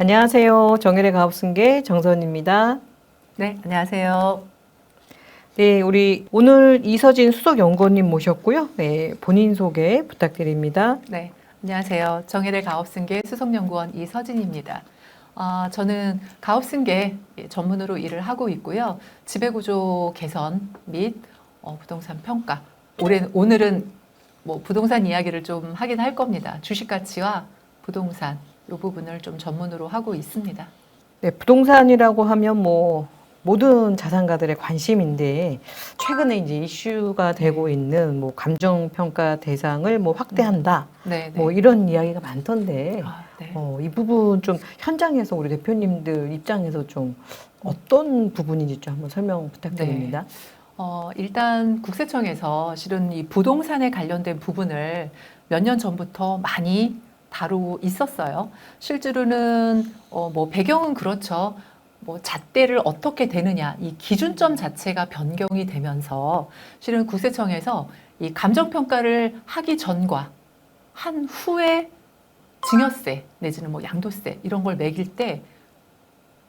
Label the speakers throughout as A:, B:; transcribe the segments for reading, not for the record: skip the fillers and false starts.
A: 안녕하세요. 정일의 가업승계 정선입니다.
B: 네, 안녕하세요.
A: 네, 우리 오늘 이서진 수석연구원님 모셨고요. 네, 본인 소개 부탁드립니다.
B: 네, 안녕하세요. 정일의 가업승계 수석연구원 이서진입니다. 저는 가업승계 전문으로 일을 하고 있고요. 지배구조 개선 및 부동산 평가. 오늘은 뭐 부동산 이야기를 좀 하긴 할 겁니다. 주식 가치와 부동산 이 부분을 좀 전문으로 하고 있습니다.
A: 네, 부동산이라고 하면 뭐 모든 자산가들의 관심인데 최근에 이제 이슈가 되고 있는 뭐 감정평가 대상을 뭐 확대한다.
B: 네,
A: 뭐
B: 네.
A: 이런 이야기가 많던데
B: 네.
A: 이 부분 좀 현장에서 우리 대표님들 입장에서 좀 어떤 부분인지 좀 한번 설명 부탁드립니다.
B: 일단 국세청에서 실은 이 부동산에 관련된 부분을 몇 년 전부터 많이 다루고 있었어요. 실제로는 뭐 배경은 그렇죠. 뭐 잣대를 어떻게 대느냐 이 기준점 자체가 변경이 되면서 실은 국세청에서 이 감정평가를 하기 전과 한 후에 증여세 내지는 뭐 양도세 이런 걸 매길 때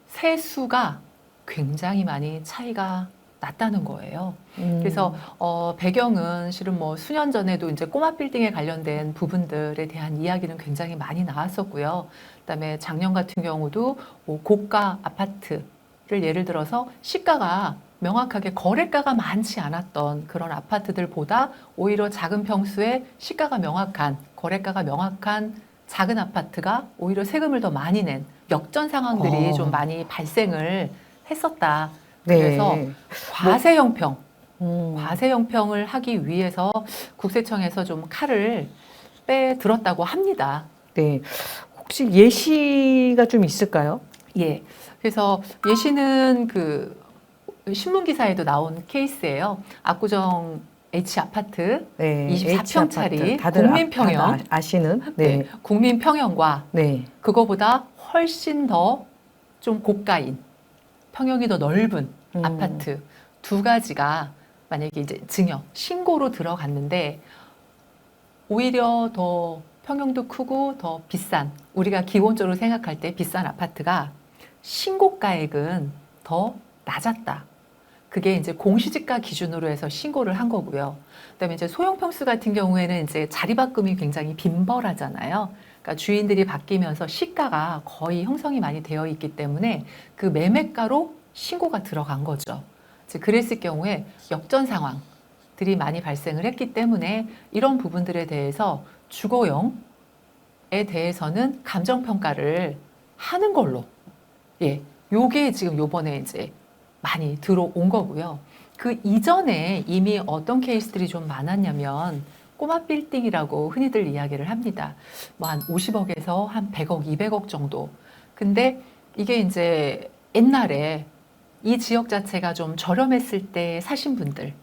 B: 세수가 굉장히 많이 차이가 났다는 거예요. 그래서 배경은 실은 뭐 수년 전에도 이제 꼬마 빌딩에 관련된 부분들에 대한 이야기는 굉장히 많이 나왔었고요. 그다음에 작년 같은 경우도 뭐 고가 아파트를 예를 들어서 시가가 명확하게 거래가가 많지 않았던 그런 아파트들보다 오히려 작은 평수에 시가가 명확한 거래가가 명확한 작은 아파트가 오히려 세금을 더 많이 낸 역전 상황들이 좀 많이 발생을 했었다. 그래서
A: 네.
B: 과세형평을 하기 위해서 국세청에서 좀 칼을 빼들었다고 합니다.
A: 네. 혹시 예시가 좀 있을까요?
B: 예. 그래서 예시는 그 신문 기사에도 나온 케이스예요. 압구정 H아파트
A: 네,
B: 24평짜리
A: 다들
B: 국민평형.
A: 다들 아시는
B: 네. 국민평형과
A: 네.
B: 그거보다 훨씬 더 좀 고가인 평형이 더 넓은 아파트 두 가지가 만약에 이제 증여, 신고로 들어갔는데 오히려 더 평형도 크고 더 비싼 우리가 기본적으로 생각할 때 비싼 아파트가 신고가액은 더 낮았다. 그게 이제 공시지가 기준으로 해서 신고를 한 거고요. 그다음에 이제 소형 평수 같은 경우에는 이제 자리바꿈이 굉장히 빈벌하잖아요. 그러니까 주인들이 바뀌면서 시가가 거의 형성이 많이 되어 있기 때문에 그 매매가로 신고가 들어간 거죠. 그랬을 경우에 역전 상황들이 많이 발생을 했기 때문에 이런 부분들에 대해서 주거용에 대해서는 감정평가를 하는 걸로 요게 지금 요번에 이제 많이 들어온 거고요. 그 이전에 이미 어떤 케이스들이 좀 많았냐면 꼬마 빌딩이라고 흔히들 이야기를 합니다. 뭐 한 50억에서 한 100억, 200억 정도. 근데 이게 이제 옛날에 이 지역 자체가 좀 저렴했을 때 사신 분들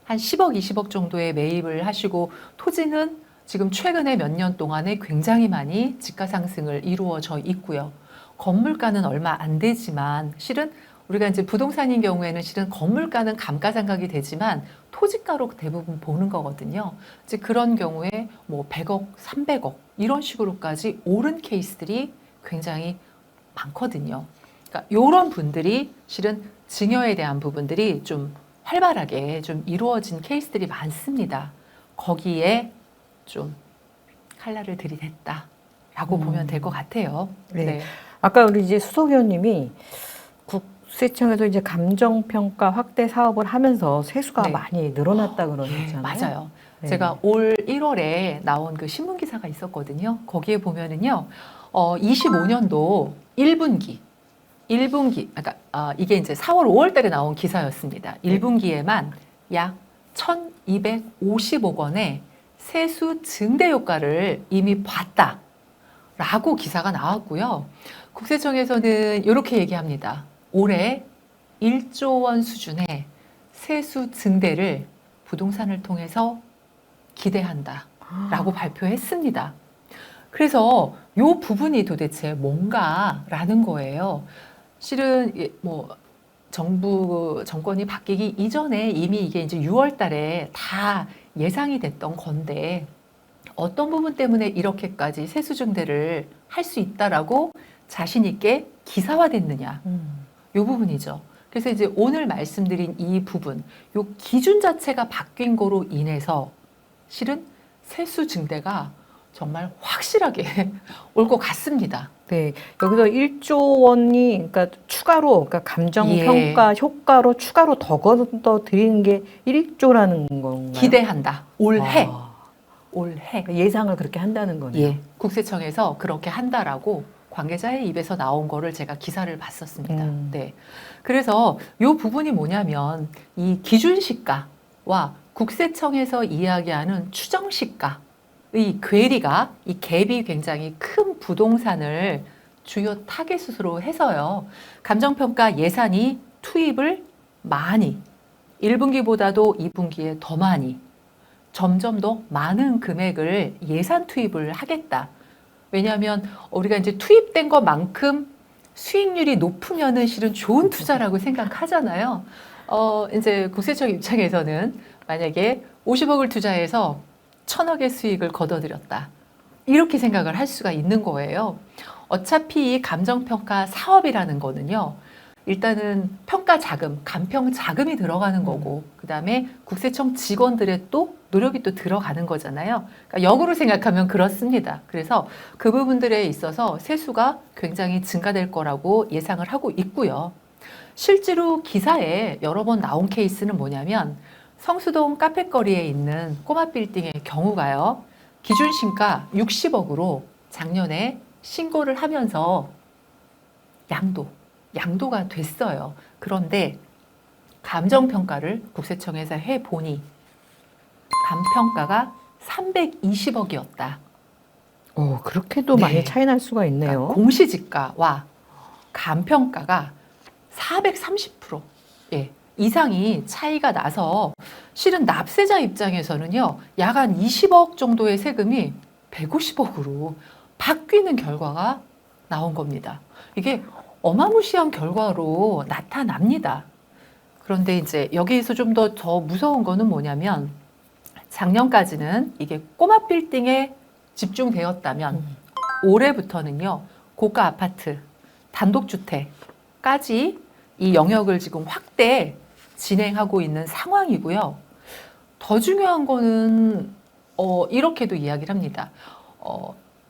B: 한 10억, 20억 정도에 매입을 하시고 토지는 지금 최근에 몇 년 동안에 굉장히 많이 집가 상승을 이루어져 있고요. 건물가는 얼마 안 되지만 실은 우리가 이제 부동산인 경우에는 실은 건물가는 감가상각이 되지만 토지가로 대부분 보는 거거든요. 이제 그런 경우에 뭐 100억, 300억 이런 식으로까지 오른 케이스들이 굉장히 많거든요. 그러니까 이런 분들이 실은 증여에 대한 부분들이 좀 활발하게 좀 이루어진 케이스들이 많습니다. 거기에 좀 칼날을 들이댔다라고 보면 될 것 같아요.
A: 네. 아까 우리 이제 수석위원님이 국세청에서 이제 감정평가 확대 사업을 하면서 세수가 많이 늘어났다 그러셨잖아요.
B: 맞아요.
A: 네.
B: 제가 올 1월에 나온 그 신문 기사가 있었거든요. 거기에 보면은요, 25년도 1분기, 그러니까 이게 이제 4월, 5월 달에 나온 기사였습니다. 1분기에만 약 1,250억 원의 세수 증대 효과를 이미 봤다라고 기사가 나왔고요. 국세청에서는 이렇게 얘기합니다. 올해 1조 원 수준의 세수 증대를 부동산을 통해서 기대한다라고 발표했습니다. 그래서 이 부분이 도대체 뭔가라는 거예요. 실은 뭐 정권이 바뀌기 이전에 이미 이게 이제 6월 달에 다 예상이 됐던 건데 어떤 부분 때문에 이렇게까지 세수 증대를 할 수 있다라고 자신 있게 기사화됐느냐. 이 부분이죠. 그래서 이제 오늘 말씀드린 이 부분, 이 기준 자체가 바뀐 거로 인해서 실은 세수 증대가 정말 확실하게 올 것 같습니다.
A: 네, 여기서 1조 원이 그러니까 추가로 그러니까 감정 평가 효과로 추가로 더 걷어들이는 게 1조라는 건가요?
B: 기대한다. 올해.
A: 아,
B: 올해.
A: 예상을 그렇게 한다는 거네요.
B: 예. 국세청에서 그렇게 한다라고 관계자의 입에서 나온 거를 제가 기사를 봤었습니다. 네. 그래서 이 부분이 뭐냐면 이 기준시가와 국세청에서 이야기하는 추정시가의 괴리가 이 갭이 굉장히 큰 부동산을 주요 타겟으로 해서요. 감정평가 예산이 투입을 많이 1분기보다도 2분기에 더 많이 점점 더 많은 금액을 예산 투입을 하겠다. 왜냐하면 우리가 이제 투입된 것만큼 수익률이 높으면은 실은 좋은 투자라고 생각하잖아요. 이제 국세청 입장에서는 만약에 50억을 투자해서 1,000억의 수익을 거둬들였다. 이렇게 생각을 할 수가 있는 거예요. 어차피 이 감정평가 사업이라는 거는요. 일단은 평가 자금, 감평 자금이 들어가는 거고, 그 다음에 국세청 직원들의 또 노력이 또 들어가는 거잖아요. 그러니까 역으로 생각하면 그렇습니다. 그래서 그 부분들에 있어서 세수가 굉장히 증가될 거라고 예상을 하고 있고요. 실제로 기사에 여러 번 나온 케이스는 뭐냐면 성수동 카페거리에 있는 꼬마 빌딩의 경우가요. 기준 신가 60억으로 작년에 신고를 하면서 양도가 됐어요. 그런데 감정평가를 국세청에서 해보니 감평가가 320억이었다.
A: 그렇게도
B: 네.
A: 많이 차이 날 수가 있네요.
B: 그러니까 공시지가와 감평가가 430% 이상이 차이가 나서 실은 납세자 입장에서는요. 약 한 20억 정도의 세금이 150억으로 바뀌는 결과가 나온 겁니다. 이게 어마무시한 결과로 나타납니다. 그런데 이제 여기에서 좀 더 무서운 거는 뭐냐면 작년까지는 이게 꼬마 빌딩에 집중되었다면 올해부터는요. 고가 아파트, 단독주택까지 이 영역을 지금 확대 진행하고 있는 상황이고요. 더 중요한 거는 이렇게도 이야기를 합니다.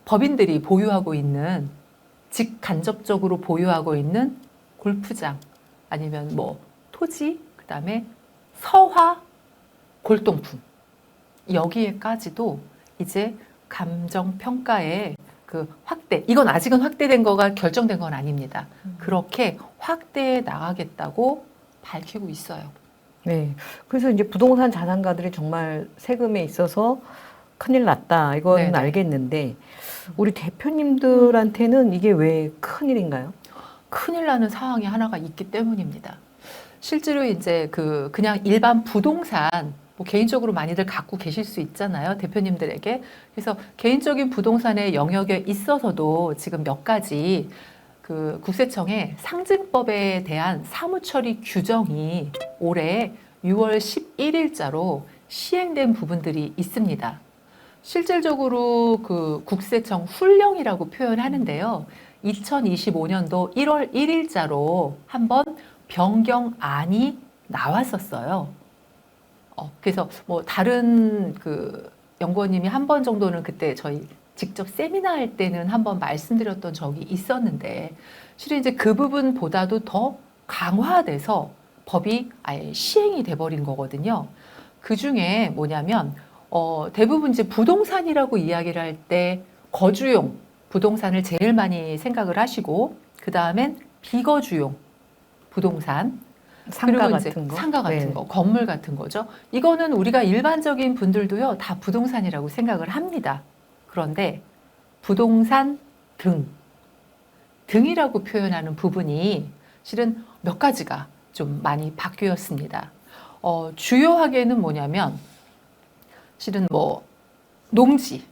B: 법인들이 보유하고 있는 직간접적으로 보유하고 있는 골프장 아니면 뭐 토지 그다음에 서화 골동품 여기에까지도 이제 감정평가의 그 확대 이건 아직은 확대된 거가 결정된 건 아닙니다. 그렇게 확대해 나가겠다고 밝히고 있어요.
A: 네. 그래서 이제 부동산 자산가들이 정말 세금에 있어서 큰일 났다. 이건
B: 네네.
A: 알겠는데 우리 대표님들한테는 이게 왜 큰일인가요?
B: 큰일 나는 상황이 하나가 있기 때문입니다. 실제로 이제 그냥 일반 부동산 뭐 개인적으로 많이들 갖고 계실 수 있잖아요. 대표님들에게. 그래서 개인적인 부동산의 영역에 있어서도 지금 몇 가지 그 국세청의 상증법에 대한 사무처리 규정이 올해 6월 11일자로 시행된 부분들이 있습니다. 실질적으로 그 국세청 훈령이라고 표현하는데요. 2025년도 1월 1일자로 한번 변경안이 나왔었어요. 그래서 뭐 다른 그 연구원님이 한 번 정도는 그때 저희 직접 세미나 할 때는 한번 말씀드렸던 적이 있었는데 실은 이제 그 부분보다도 더 강화돼서 법이 아예 시행이 돼버린 거거든요. 그 중에 뭐냐면 대부분 이제 부동산이라고 이야기를 할 때 거주용 부동산을 제일 많이 생각을 하시고 그 다음엔 비거주용 부동산
A: 상가
B: 그리고 이제
A: 같은 거?
B: 상가 같은
A: 네.
B: 거, 건물 같은 거죠. 이거는 우리가 일반적인 분들도요, 다 부동산이라고 생각을 합니다. 그런데 부동산 등이라고 표현하는 부분이 실은 몇 가지가 좀 많이 바뀌었습니다. 주요하게는 뭐냐면 실은 뭐 농지,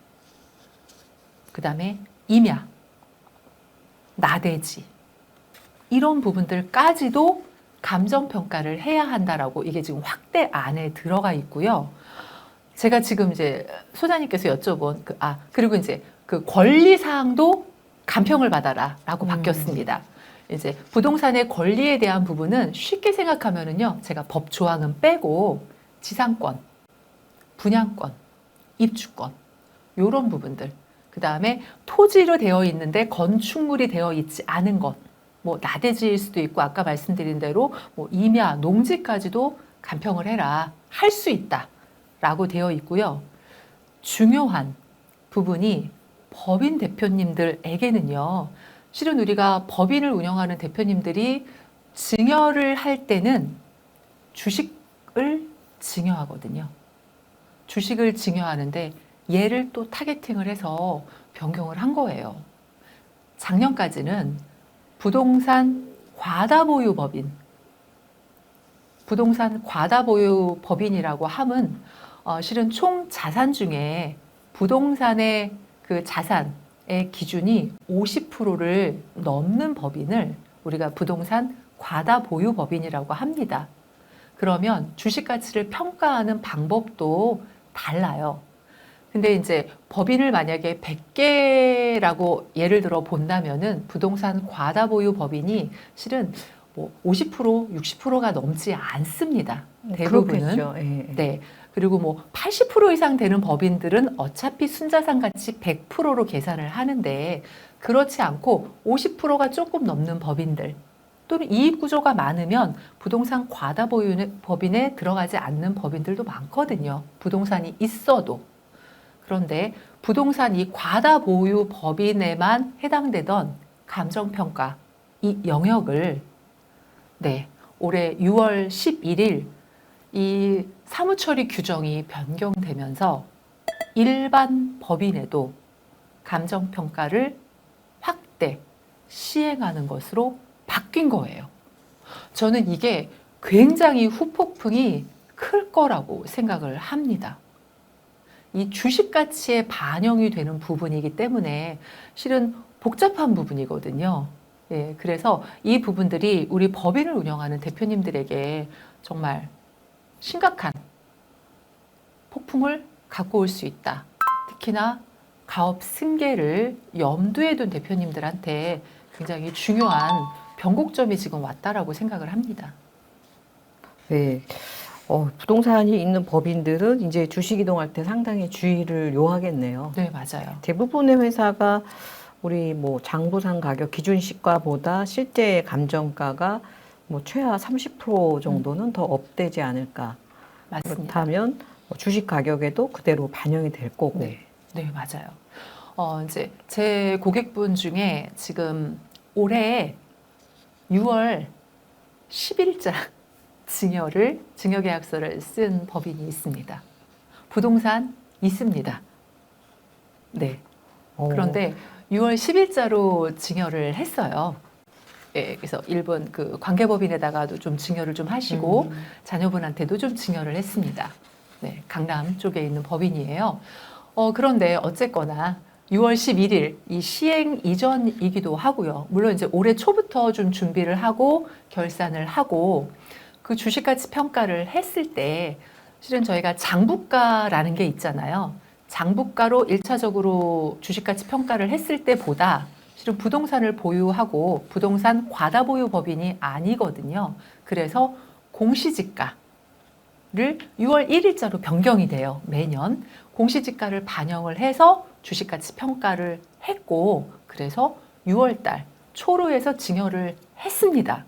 B: 그 다음에 임야, 나대지 이런 부분들까지도 감정평가를 해야 한다라고 이게 지금 확대 안에 들어가 있고요. 제가 지금 이제 소장님께서 여쭤본 그리고 이제 그 권리사항도 감평을 받아라라고 바뀌었습니다. 이제 부동산의 권리에 대한 부분은 쉽게 생각하면은요, 제가 법 조항은 빼고 지상권, 분양권, 입주권 요런 부분들, 그 다음에 토지로 되어 있는데 건축물이 되어 있지 않은 것, 뭐 나대지일 수도 있고 아까 말씀드린 대로 뭐 임야, 농지까지도 감평을 해라, 할 수 있다라고 되어 있고요. 중요한 부분이 법인 대표님들에게는요, 실은 우리가 법인을 운영하는 대표님들이 증여를 할 때는 주식을 증여하거든요. 주식을 증여하는데 얘를 또 타겟팅을 해서 변경을 한 거예요. 작년까지는 부동산 과다보유 법인, 부동산 과다보유 법인이라고 함은 실은 총 자산 중에 부동산의 그 자산의 기준이 50%를 넘는 법인을 우리가 부동산 과다보유 법인이라고 합니다. 그러면 주식 가치를 평가하는 방법도 달라요. 근데 이제 법인을 만약에 100개라고 예를 들어 본다면은 부동산 과다보유 법인이 실은 뭐 50%, 60%가 넘지 않습니다. 대부분은.
A: 그렇겠죠. 예.
B: 네. 그리고 뭐 80% 이상 되는 법인들은 어차피 순자산 가치 100%로 계산을 하는데 그렇지 않고 50%가 조금 넘는 법인들 또는 이익 구조가 많으면 부동산 과다보유 법인에 들어가지 않는 법인들도 많거든요. 부동산이 있어도. 그런데 부동산 이 과다보유 법인에만 해당되던 감정평가 이 영역을 올해 6월 11일 이 사무처리 규정이 변경되면서 일반 법인에도 감정평가를 확대 시행하는 것으로 바뀐 거예요. 저는 이게 굉장히 후폭풍이 클 거라고 생각을 합니다. 이 주식 가치에 반영이 되는 부분이기 때문에 실은 복잡한 부분이거든요. 예, 그래서 이 부분들이 우리 법인을 운영하는 대표님들에게 정말 심각한 폭풍을 갖고 올 수 있다. 특히나 가업 승계를 염두에 둔 대표님들한테 굉장히 중요한 변곡점이 지금 왔다라고 생각을 합니다.
A: 네. 부동산이 있는 법인들은 이제 주식 이동할 때 상당히 주의를 요하겠네요.
B: 네, 맞아요.
A: 대부분의 회사가 우리 뭐 장부상 가격 기준 시가보다 실제 감정가가 뭐 최하 30% 정도는 더 업되지 않을까.
B: 맞습니다.
A: 그렇다면 주식 가격에도 그대로 반영이 될 거고.
B: 네, 맞아요. 이제 제 고객분 중에 지금 올해 6월 10일자 증여계약서를 쓴 법인이 있습니다. 부동산 있습니다. 네. 그런데 6월 10일자로 증여를 했어요. 예, 그래서 일본 그 관계법인에다가도 좀 증여를 좀 하시고 자녀분한테도 좀 증여를 했습니다. 네, 강남 쪽에 있는 법인이에요. 그런데 어쨌거나 6월 11일 이 시행 이전이기도 하고요. 물론 이제 올해 초부터 좀 준비를 하고 결산을 하고 그 주식가치 평가를 했을 때 실은 저희가 장부가라는 게 있잖아요. 장부가로 1차적으로 주식가치 평가를 했을 때보다 실은 부동산을 보유하고 부동산 과다보유 법인이 아니거든요. 그래서 공시지가를 6월 1일자로 변경이 돼요. 매년 공시지가를 반영을 해서 주식가치 평가를 했고 그래서 6월달 초로에서 증여를 했습니다.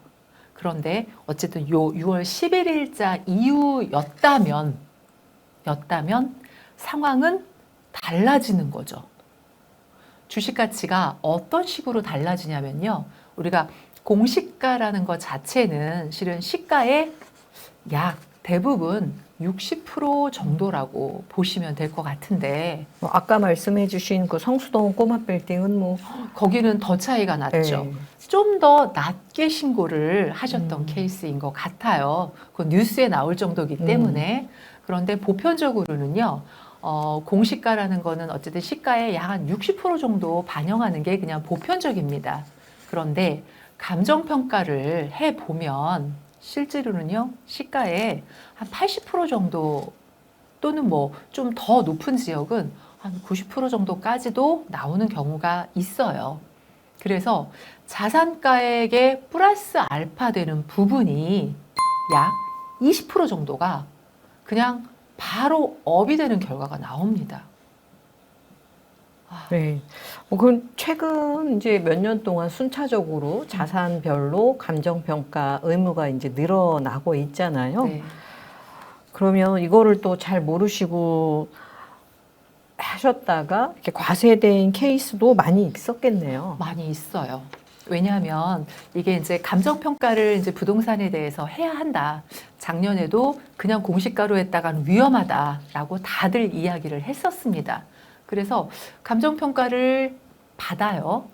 B: 그런데 어쨌든 요 6월 11일자 이후였다면 상황은 달라지는 거죠. 주식 가치가 어떤 식으로 달라지냐면요. 우리가 공시가라는 것 자체는 실은 시가의 약 대부분 60% 정도라고 보시면 될 것 같은데
A: 아까 말씀해 주신 그 성수동 꼬마 빌딩은 뭐
B: 거기는 더 차이가 났죠.
A: 네.
B: 좀 더 낮게 신고를 하셨던 케이스인 것 같아요. 그 뉴스에 나올 정도이기 때문에. 그런데 보편적으로는요. 공시가라는 거는 어쨌든 시가의 약 한 60% 정도 반영하는 게 그냥 보편적입니다. 그런데 감정평가를 해보면 실제로는요, 시가의 한 80% 정도 또는 뭐 좀 더 높은 지역은 한 90% 정도까지도 나오는 경우가 있어요. 그래서 자산가액에 플러스 알파 되는 부분이 약 20% 정도가 그냥 바로 업이 되는 결과가 나옵니다.
A: 네. 그럼 최근 이제 몇 년 동안 순차적으로 자산별로 감정평가 의무가 이제 늘어나고 있잖아요.
B: 네.
A: 그러면 이거를 또 잘 모르시고 하셨다가 이렇게 과세된 케이스도 많이 있었겠네요.
B: 많이 있어요. 왜냐하면 이게 이제 감정평가를 이제 부동산에 대해서 해야 한다. 작년에도 그냥 공시가로 했다가는 위험하다라고 다들 이야기를 했었습니다. 그래서 감정평가를 받아요.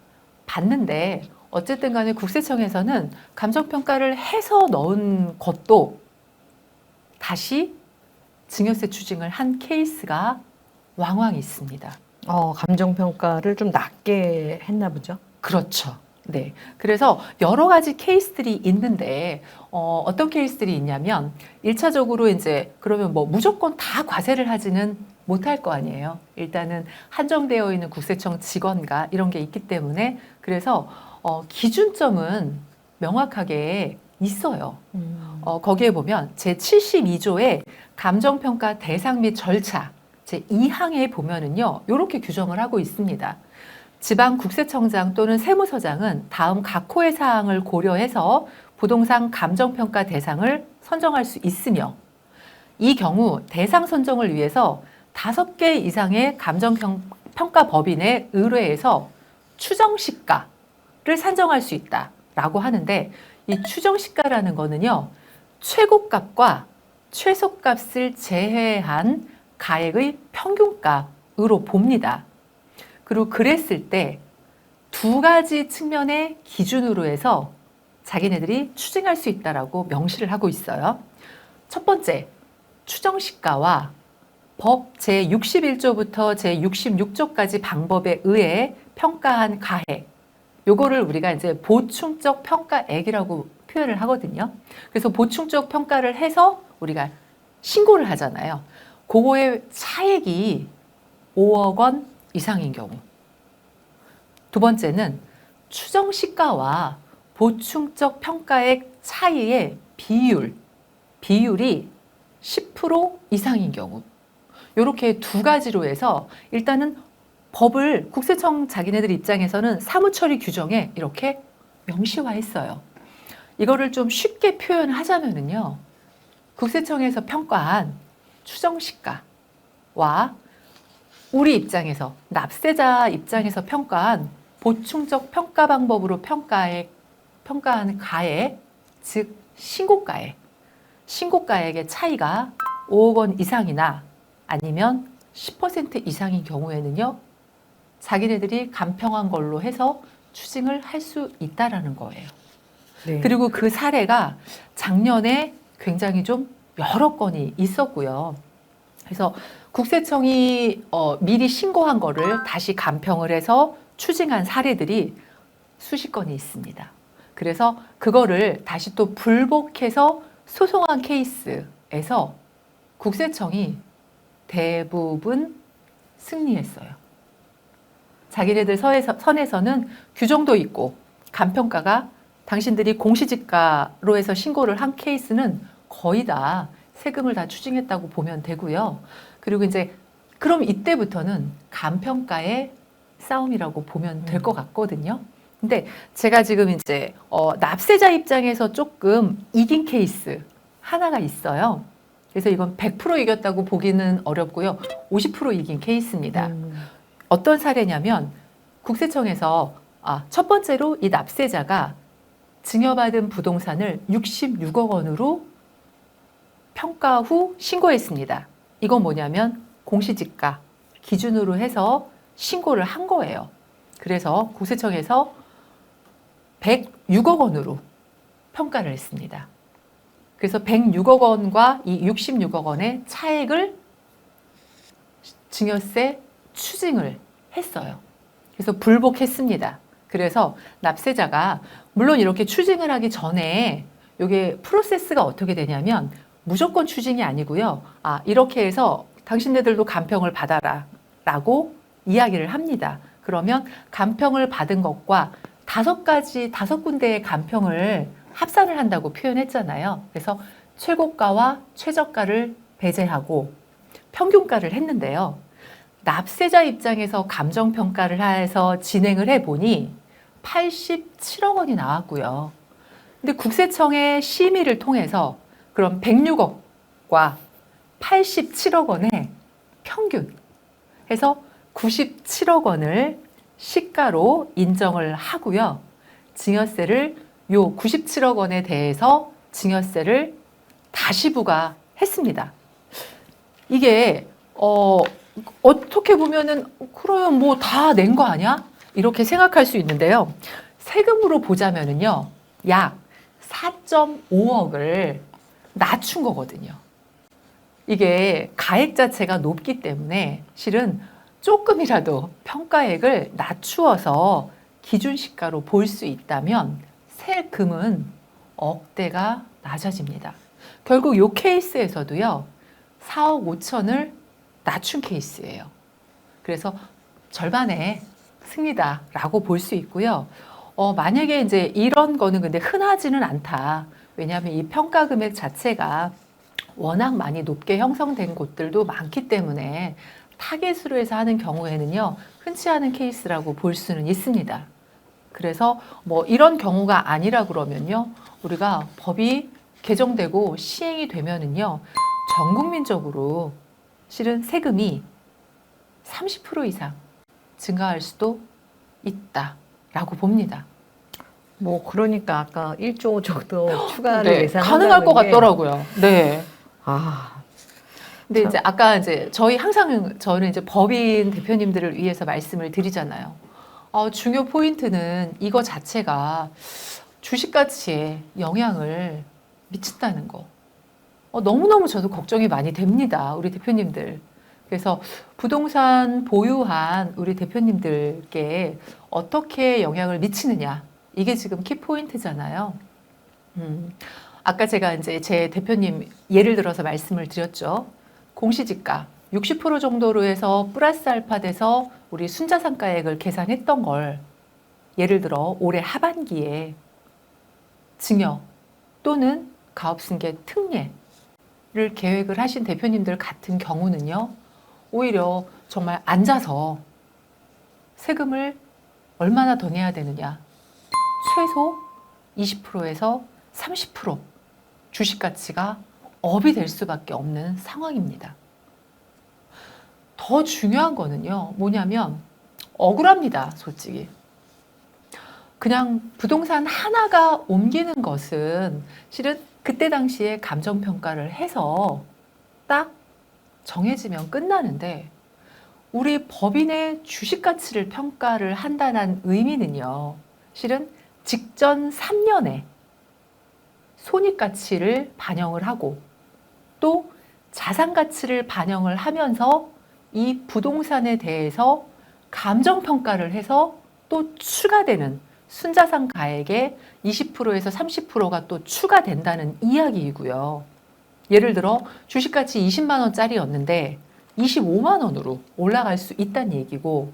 B: 받는데 어쨌든 간에 국세청에서는 감정평가를 해서 넣은 것도 다시 증여세 추징을 한 케이스가 왕왕 있습니다.
A: 감정평가를 좀 낮게 했나 보죠.
B: 그렇죠. 네. 그래서 여러 가지 케이스들이 있는데, 어떤 케이스들이 있냐면, 1차적으로 이제, 그러면 뭐 무조건 다 과세를 하지는 못할 거 아니에요. 일단은 한정되어 있는 국세청 직원과 이런 게 있기 때문에, 그래서, 기준점은 명확하게 있어요. 거기에 보면 제72조의 감정평가 대상 및 절차, 제2항에 보면은요, 이렇게 규정을 하고 있습니다. 지방국세청장 또는 세무서장은 다음 각 호의 사항을 고려해서 부동산 감정평가 대상을 선정할 수 있으며 이 경우 대상 선정을 위해서 5개 이상의 감정평가 법인의 의뢰에서 추정시가를 산정할 수 있다라고 하는데 이 추정시가라는 거는요. 최고값과 최소값을 제외한 가액의 평균값으로 봅니다. 그리고 그랬을 때 2가지 측면의 기준으로 해서 자기네들이 추징할 수 있다라고 명시를 하고 있어요. 첫 번째, 추정시가와 법 제61조부터 제66조까지 방법에 의해 평가한 가액, 요거를 우리가 이제 보충적 평가액이라고 표현을 하거든요. 그래서 보충적 평가를 해서 우리가 신고를 하잖아요. 그거의 차액이 5억 원 이상인 경우. 두 번째는 추정시가와 보충적 평가액 차이의 비율이 10% 이상인 경우. 이렇게 2가지로 해서 일단은 법을 국세청 자기네들 입장에서는 사무처리 규정에 이렇게 명시화했어요. 이거를 좀 쉽게 표현하자면은요. 국세청에서 평가한 추정시가와 우리 입장에서 납세자 입장에서 평가한 보충적 평가 방법으로 평가한 가액, 즉 신고가액의 차이가 5억 원 이상이나 아니면 10% 이상인 경우에는요. 자기네들이 감평한 걸로 해서 추징을 할 수 있다라는 거예요.
A: 네.
B: 그리고 그 사례가 작년에 굉장히 좀 여러 건이 있었고요. 그래서 국세청이 미리 신고한 거를 다시 감평을 해서 추징한 사례들이 수십 건이 있습니다. 그래서 그거를 다시 또 불복해서 소송한 케이스에서 국세청이 대부분 승리했어요. 자기네들 선에서는 규정도 있고 감평가가 당신들이 공시지가로 해서 신고를 한 케이스는 거의 다 세금을 다 추징했다고 보면 되고요. 그리고 이제 그럼 이때부터는 감평가의 싸움이라고 보면 될 것 같거든요. 근데 제가 지금 이제 납세자 입장에서 조금 이긴 케이스 하나가 있어요. 그래서 이건 100% 이겼다고 보기는 어렵고요. 50% 이긴 케이스입니다. 어떤 사례냐면 국세청에서 첫 번째로 이 납세자가 증여받은 부동산을 66억 원으로 평가 후 신고했습니다. 이건 뭐냐면 공시지가 기준으로 해서 신고를 한 거예요. 그래서 국세청에서 106억 원으로 평가를 했습니다. 그래서 106억 원과 이 66억 원의 차액을 증여세 추징을 했어요. 그래서 불복했습니다. 그래서 납세자가 물론 이렇게 추징을 하기 전에 이게 프로세스가 어떻게 되냐면 무조건 추징이 아니고요. 이렇게 해서 당신네들도 감평을 받아라 라고 이야기를 합니다. 그러면 감평을 받은 것과 다섯 군데의 감평을 합산을 한다고 표현했잖아요. 그래서 최고가와 최저가를 배제하고 평균가를 했는데요. 납세자 입장에서 감정평가를 해서 진행을 해보니 87억 원이 나왔고요. 근데 국세청의 심의를 통해서 그럼 106억과 87억 원의 평균 해서 97억 원을 시가로 인정을 하고요. 증여세를 요 97억 원에 대해서 증여세를 다시 부과했습니다. 이게 어떻게 보면은 그러면 뭐 다 낸 거 아니야? 이렇게 생각할 수 있는데요. 세금으로 보자면은요. 약 4.5억을 낮춘 거거든요. 이게 가액 자체가 높기 때문에 실은 조금이라도 평가액을 낮추어서 기준시가로 볼 수 있다면 세금은 억대가 낮아집니다. 결국 이 케이스에서도요. 4억 5천을 낮춘 케이스예요. 그래서 절반의 승리다라고 볼 수 있고요. 만약에 이제 이런 거는 근데 흔하지는 않다. 왜냐하면 이 평가 금액 자체가 워낙 많이 높게 형성된 곳들도 많기 때문에 타겟으로 해서 하는 경우에는요, 흔치 않은 케이스라고 볼 수는 있습니다. 그래서 뭐 이런 경우가 아니라 그러면요, 우리가 법이 개정되고 시행이 되면은요, 전 국민적으로 실은 세금이 30% 이상 증가할 수도 있다라고 봅니다.
A: 뭐 그러니까 아까 1조 정도 추가를
B: 네,
A: 예상한다는
B: 가능할 것
A: 게
B: 같더라고요. 네.
A: 아,
B: 근데
A: 참.
B: 이제 아까 이제 저는 이제 법인 대표님들을 위해서 말씀을 드리잖아요. 중요 포인트는 이거 자체가 주식 가치에 영향을 미친다는 거. 너무너무 저도 걱정이 많이 됩니다. 우리 대표님들. 그래서 부동산 보유한 우리 대표님들께 어떻게 영향을 미치느냐. 이게 지금 키포인트잖아요. 아까 제가 이제 제 대표님 예를 들어서 말씀을 드렸죠. 공시지가 60% 정도로 해서 플러스 알파 돼서 우리 순자산가액을 계산했던 걸 예를 들어 올해 하반기에 증여 또는 가업승계 특례를 계획을 하신 대표님들 같은 경우는요. 오히려 정말 앉아서 세금을 얼마나 더 내야 되느냐. 최소 20%에서 30% 주식 가치가 업이 될 수밖에 없는 상황입니다. 더 중요한 거는요, 뭐냐면 억울합니다, 솔직히. 그냥 부동산 하나가 옮기는 것은 실은 그때 당시에 감정평가를 해서 딱 정해지면 끝나는데 우리 법인의 주식 가치를 평가를 한다는 의미는요, 실은 직전 3년에 손익 가치를 반영을 하고 또 자산 가치를 반영을 하면서 이 부동산에 대해서 감정 평가를 해서 또 추가되는 순자산 가액의 20%에서 30%가 또 추가된다는 이야기이고요. 예를 들어 주식 가치 20만 원짜리였는데 25만 원으로 올라갈 수 있다는 얘기고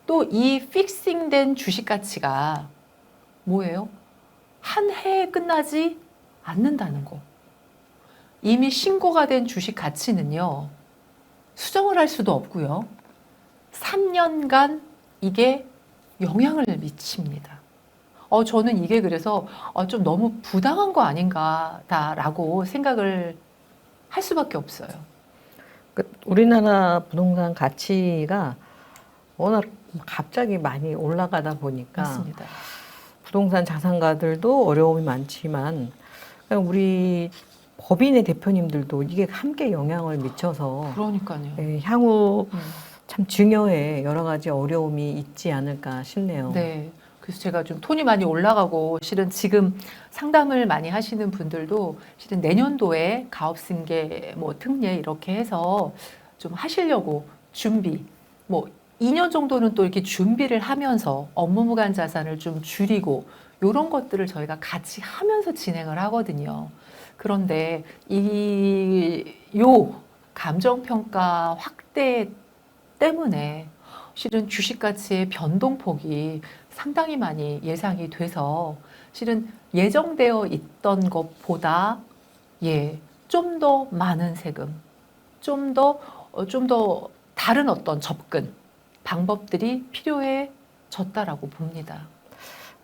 B: 또 이 픽싱된 주식 가치가 뭐예요? 한 해에 끝나지 않는다는 거. 이미 신고가 된 주식 가치는요, 수정을 할 수도 없고요. 3년간 이게 영향을 미칩니다. 저는 이게 그래서 좀 너무 부당한 거 아닌가라고 생각을 할 수밖에 없어요.
A: 우리나라 부동산 가치가 워낙 갑자기 많이 올라가다 보니까
B: 맞습니다.
A: 부동산 자산가들도 어려움이 많지만 그냥 우리 법인의 대표님들도 이게 함께 영향을 미쳐서
B: 그러니까요.
A: 향후 참 증여에 여러 가지 어려움이 있지 않을까 싶네요.
B: 네. 그래서 제가 좀 톤이 많이 올라가고 실은 지금 상담을 많이 하시는 분들도 실은 내년도에 가업승계 뭐 특례 이렇게 해서 좀 하시려고 준비 뭐 2년 정도는 또 이렇게 준비를 하면서 업무무관 자산을 좀 줄이고 이런 것들을 저희가 같이 하면서 진행을 하거든요. 그런데 요 감정평가 확대 때문에 실은 주식 가치의 변동폭이 상당히 많이 예상이 돼서 실은 예정되어 있던 것보다 좀 더 많은 세금, 좀 더 다른 어떤 접근 방법들이 필요해졌다라고 봅니다.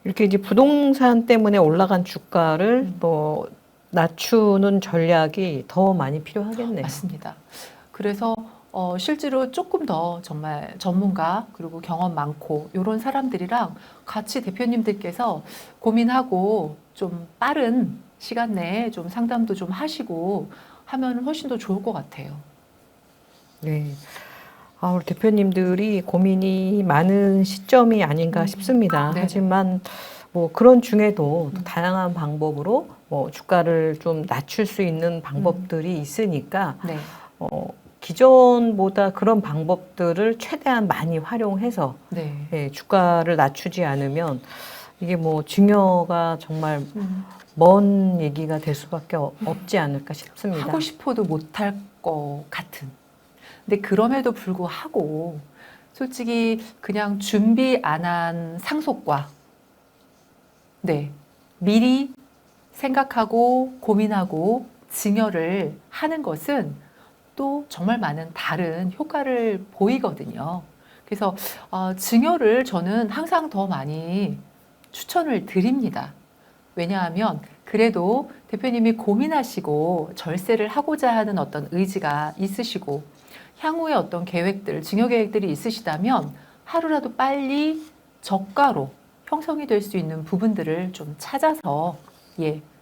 A: 이렇게 이제 부동산 때문에 올라간 주가를 뭐 낮추는 전략이 더 많이 필요하겠네요.
B: 맞습니다. 그래서 실제로 조금 더 정말 전문가 그리고 경험 많고 이런 사람들이랑 같이 대표님들께서 고민하고 좀 빠른 시간 내에 좀 상담도 좀 하시고 하면 훨씬 더 좋을 것 같아요.
A: 네. 우리 대표님들이 고민이 많은 시점이 아닌가 싶습니다.
B: 네네.
A: 하지만 뭐 그런 중에도 또 다양한 방법으로 뭐 주가를 좀 낮출 수 있는 방법들이 있으니까
B: 네.
A: 기존보다 그런 방법들을 최대한 많이 활용해서
B: 네.
A: 예, 주가를 낮추지 않으면 이게 뭐 증여가 정말 먼 얘기가 될 수밖에 없지 않을까 싶습니다.
B: 하고 싶어도 못할 것 같은. 근데 그럼에도 불구하고 솔직히 그냥 준비 안 한 상속과 미리 생각하고 고민하고 증여를 하는 것은 또 정말 많은 다른 효과를 보이거든요. 그래서 증여를 저는 항상 더 많이 추천을 드립니다. 왜냐하면 그래도 대표님이 고민하시고 절세를 하고자 하는 어떤 의지가 있으시고 향후에 어떤 계획들, 증여 계획들이 있으시다면 하루라도 빨리 저가로 형성이 될 수 있는 부분들을 좀 찾아서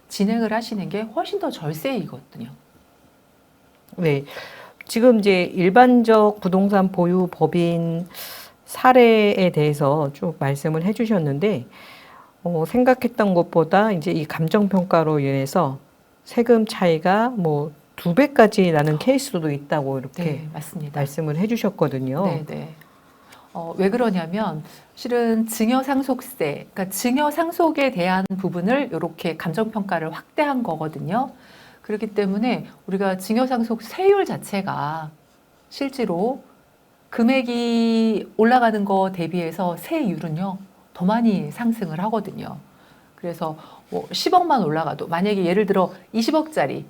B: 진행을 하시는 게 훨씬 더 절세이거든요.
A: 네. 지금 이제 일반적 부동산 보유 법인 사례에 대해서 쭉 말씀을 해주셨는데, 생각했던 것보다 이제 이 감정평가로 인해서 세금 차이가 뭐 2배까지 나는 케이스도 있다고 이렇게
B: 네, 맞습니다.
A: 말씀을 해주셨거든요.
B: 네, 네. 왜 그러냐면 실은 증여 상속세, 그러니까 증여 상속에 대한 부분을 이렇게 감정평가를 확대한 거거든요. 그렇기 때문에 우리가 증여 상속 세율 자체가 실제로 금액이 올라가는 거 대비해서 세율은요 더 많이 상승을 하거든요. 그래서 뭐 10억만 올라가도 만약에 예를 들어 20억짜리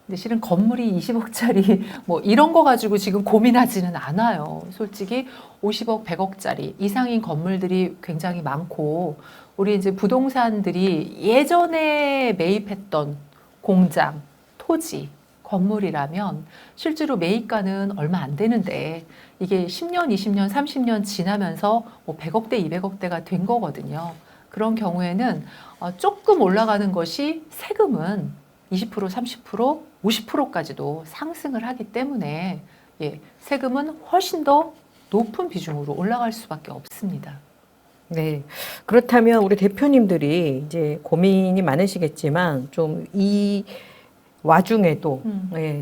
B: 근데 실은 건물이 20억짜리 뭐 이런 거 가지고 지금 고민하지는 않아요. 솔직히 50억, 100억짜리 이상인 건물들이 굉장히 많고 우리 이제 부동산들이 예전에 매입했던 공장, 토지, 건물이라면 실제로 매입가는 얼마 안 되는데 이게 10년, 20년, 30년 지나면서 뭐 100억대, 200억대가 된 거거든요. 그런 경우에는 조금 올라가는 것이 세금은 20%, 30%, 50%까지도 상승을 하기 때문에 세금은 훨씬 더 높은 비중으로 올라갈 수밖에 없습니다.
A: 네. 그렇다면 우리 대표님들이 이제 고민이 많으시겠지만 좀 이 와중에도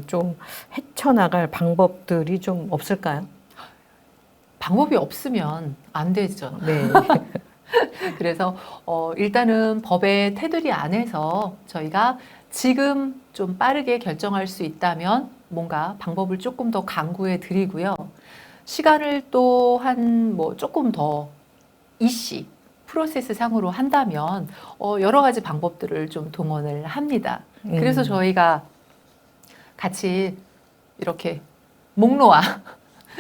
A: 좀 헤쳐나갈 방법들이 좀 없을까요?
B: 방법이 없으면 안 되죠.
A: 네.
B: 그래서 일단은 법의 테두리 안에서 저희가 지금 좀 빠르게 결정할 수 있다면 뭔가 방법을 조금 더 강구해 드리고요. 시간을 또 한 뭐 조금 더 이씨 프로세스 상으로 한다면 여러 가지 방법들을 좀 동원을 합니다. 그래서 저희가 같이 이렇게 목 놓아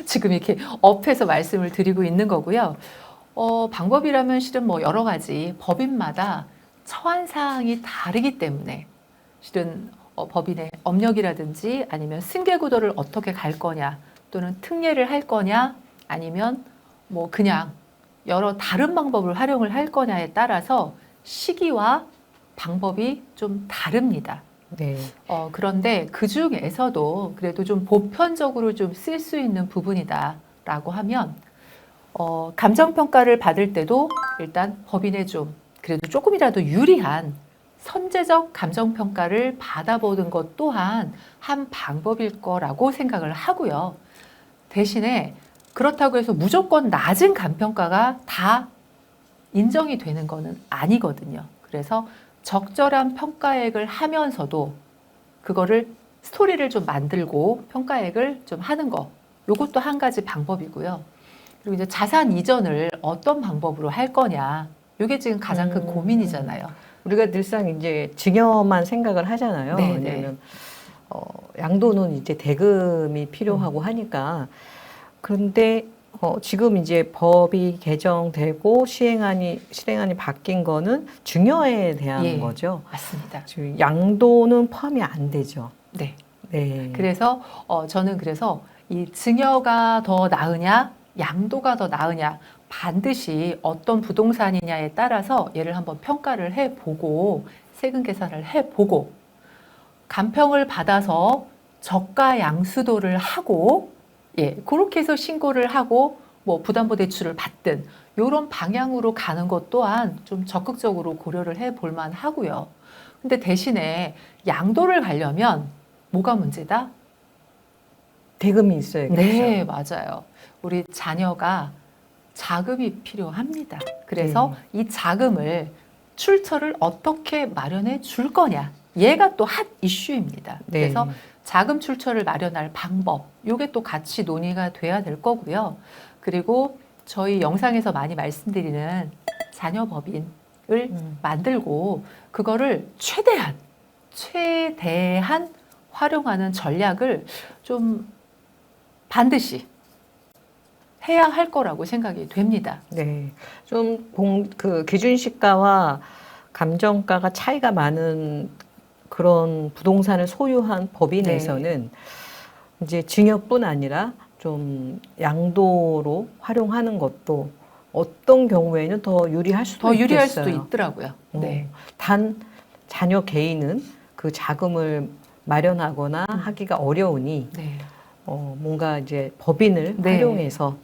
B: 지금 이렇게 업해서 말씀을 드리고 있는 거고요. 방법이라면 실은 뭐 여러 가지 법인마다 처한 사항이 다르기 때문에 실은 법인의 업력이라든지 아니면 승계 구도를 어떻게 갈 거냐 또는 특례를 할 거냐 아니면 뭐 그냥 여러 다른 방법을 활용을 할 거냐에 따라서 시기와 방법이 좀 다릅니다.
A: 네.
B: 그런데 그 중에서도 그래도 좀 보편적으로 좀 쓸 수 있는 부분이다라고 하면 감정평가를 받을 때도 일단 법인에 좀 그래도 조금이라도 유리한 선제적 감정평가를 받아보는 것 또한 한 방법일 거라고 생각을 하고요. 대신에 그렇다고 해서 무조건 낮은 감평가가 다 인정이 되는 거는 아니거든요. 그래서 적절한 평가액을 하면서도 그거를 스토리를 좀 만들고 평가액을 좀 하는 거. 요것도 한 가지 방법이고요. 그리고 이제 자산 이전을 어떤 방법으로 할 거냐. 이게 지금 가장 큰 고민이잖아요.
A: 우리가 늘상 이제 증여만 생각을 하잖아요.
B: 네,
A: 왜냐하면 양도는 이제 대금이 필요하고 하니까. 그런데 지금 이제 법이 개정되고 실행안이 바뀐 거는 증여에 대한
B: 예,
A: 거죠.
B: 맞습니다.
A: 지금 양도는 포함이 안 되죠.
B: 네.
A: 네.
B: 그래서 저는 그래서 이 증여가 더 나으냐, 양도가 더 나으냐, 반드시 어떤 부동산이냐에 따라서 얘를 한번 평가를 해보고 세금 계산을 해보고 감평을 받아서 저가 양수도를 하고 예, 그렇게 해서 신고를 하고 뭐 부담보대출을 받든 이런 방향으로 가는 것 또한 좀 적극적으로 고려를 해볼 만하고요. 근데 대신에 양도를 가려면 뭐가 문제다?
A: 대금이 있어야겠죠.
B: 네, 맞아요. 우리 자녀가 자금이 필요합니다. 그래서 이 자금을 출처를 어떻게 마련해 줄 거냐. 얘가 또 핫 이슈입니다.
A: 네.
B: 그래서 자금 출처를 마련할 방법, 요게 또 같이 논의가 돼야 될 거고요. 그리고 저희 영상에서 많이 말씀드리는 자녀법인을 만들고 그거를 최대한 활용하는 전략을 좀 반드시 해야 할 거라고 생각이 됩니다.
A: 네. 그 기준시가와 감정가가 차이가 많은 그런 부동산을 소유한 법인에서는 이제 증여뿐 아니라 좀 양도로 활용하는 것도 어떤 경우에는 더 유리할 수도 있겠어요.
B: 유리할 수도 있더라고요. 네.
A: 단 자녀 개인은 그 자금을 마련하거나 하기가 어려우니
B: 네.
A: 뭔가 이제 법인을 활용해서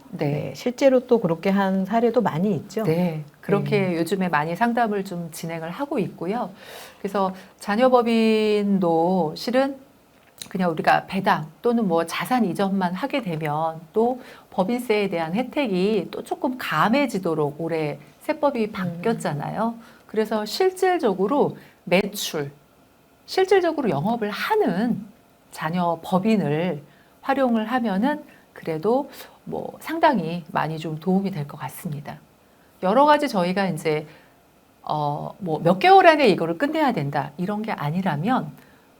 A: 실제로 또 그렇게 한 사례도 많이 있죠.
B: 네, 그렇게 요즘에 많이 상담을 좀 진행을 하고 있고요. 그래서 자녀법인도 실은 그냥 우리가 배당 또는 뭐 자산 이전만 하게 되면 또 법인세에 대한 혜택이 또 조금 감해지도록 올해 세법이 바뀌었잖아요. 그래서 실질적으로 실질적으로 영업을 하는 자녀 법인을 활용을 하면은 그래도 뭐 상당히 많이 좀 도움이 될 것 같습니다. 여러 가지 저희가 이제 뭐 몇 개월 안에 이거를 끝내야 된다 이런 게 아니라면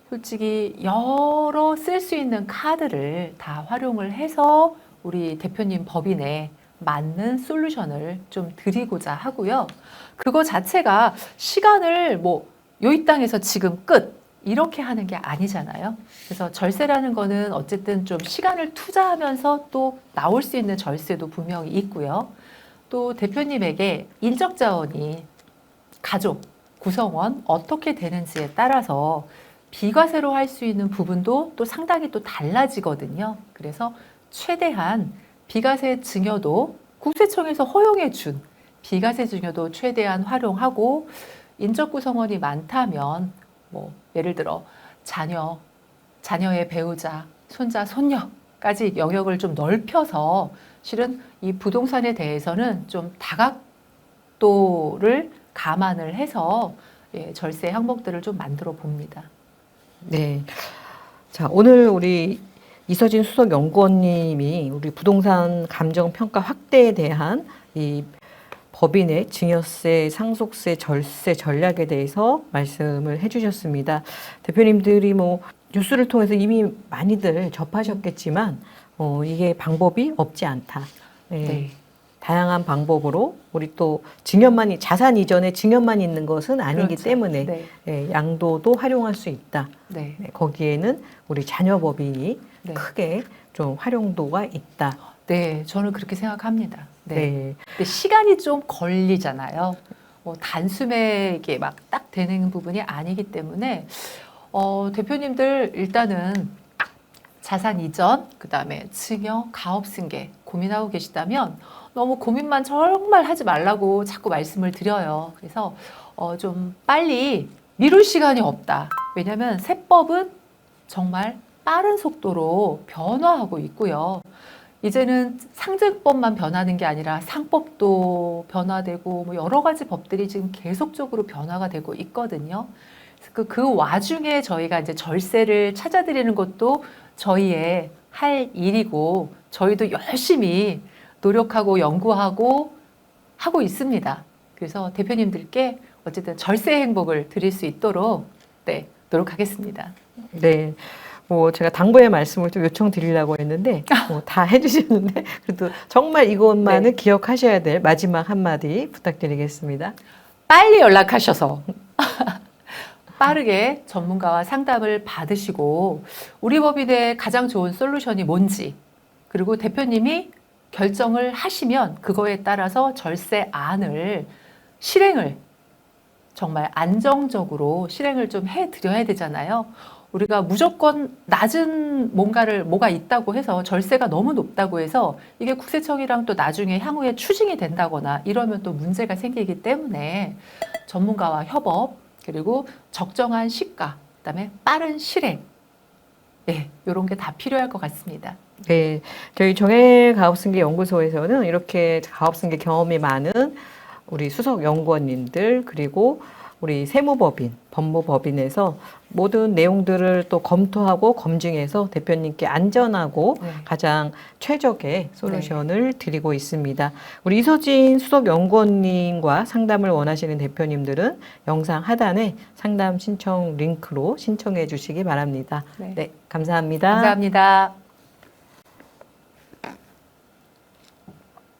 B: 솔직히 여러 쓸 수 있는 카드를 다 활용을 해서 우리 대표님 법인에 맞는 솔루션을 좀 드리고자 하고요. 그거 자체가 시간을 뭐 요 이 땅에서 지금 끝 이렇게 하는 게 아니잖아요. 그래서 절세라는 거는 어쨌든 좀 시간을 투자하면서 또 나올 수 있는 절세도 분명히 있고요. 또 대표님에게 인적 자원이 가족, 구성원 어떻게 되는지에 따라서 비과세로 할 수 있는 부분도 또 상당히 또 달라지거든요. 그래서 최대한 비과세 증여도 국세청에서 허용해 준 비과세 증여도 최대한 활용하고 인적 구성원이 많다면 뭐 예를 들어 자녀의 배우자, 손자, 손녀까지 영역을 좀 넓혀서 실은 이 부동산에 대해서는 좀 다각도를 감안을 해서 절세 항목들을 좀 만들어 봅니다.
A: 네. 자, 오늘 우리 이서진 수석 연구원님이 우리 부동산 감정 평가 확대에 대한 이 법인의 증여세, 상속세, 절세 전략에 대해서 말씀을 해주셨습니다. 대표님들이 뭐 뉴스를 통해서 이미 많이들 접하셨겠지만 이게 방법이 없지 않다. 네. 다양한 방법으로 우리 또 증여만 자산 이전에 증여만 있는 것은 아니기 때문에 양도도 활용할 수 있다. 거기에는 우리 자녀법인이 크게 좀 활용도가 있다.
B: 네, 저는 그렇게 생각합니다. 근데 시간이 좀 걸리잖아요. 뭐 단숨에 이게 막 딱 되는 부분이 아니기 때문에 대표님들 일단은 자산 이전, 그다음에 증여, 가업 승계 고민하고 계시다면 너무 고민만 정말 하지 말라고 자꾸 말씀을 드려요. 그래서 좀 빨리 미룰 시간이 없다. 왜냐하면 세법은 정말 빠른 속도로 변화하고 있고요. 이제는 상증법만 변하는 게 아니라 상법도 변화되고 뭐 여러 가지 법들이 지금 계속적으로 변화가 되고 있거든요. 그 와중에 저희가 이제 절세를 찾아드리는 것도 저희의 할 일이고 저희도 열심히 노력하고 연구하고 하고 있습니다. 그래서 대표님들께 어쨌든 절세 행복을 드릴 수 있도록 네, 노력하겠습니다.
A: 네. 뭐 제가 당부의 말씀을 좀 요청드리려고 했는데 다 해주셨는데 그래도 정말 이것만은
B: 네.
A: 기억하셔야 될 마지막 한마디 부탁드리겠습니다.
B: 빨리 연락하셔서 빠르게 전문가와 상담을 받으시고 우리 법인의 가장 좋은 솔루션이 뭔지 그리고 대표님이 결정을 하시면 그거에 따라서 절세안을 실행을 정말 안정적으로 실행을 좀 해드려야 되잖아요. 우리가 무조건 낮은 뭐가 있다고 해서 절세가 너무 높다고 해서 이게 국세청이랑 또 나중에 향후에 추징이 된다거나 이러면 또 문제가 생기기 때문에 전문가와 협업 그리고 적정한 시가 그다음에 빠른 실행 네, 이런 게 다 필요할 것 같습니다.
A: 네, 저희 정혜 가업승계 연구소에서는 이렇게 가업승계 경험이 많은 우리 수석 연구원님들 그리고 우리 세무법인, 법무법인에서 모든 내용들을 또 검토하고 검증해서 대표님께 안전하고
B: 네.
A: 가장 최적의 솔루션을 드리고 있습니다. 우리 이서진 수석 연구원님과 상담을 원하시는 대표님들은 영상 하단에 상담 신청 링크로 신청해 주시기 바랍니다.
B: 네.
A: 네, 감사합니다.
B: 감사합니다.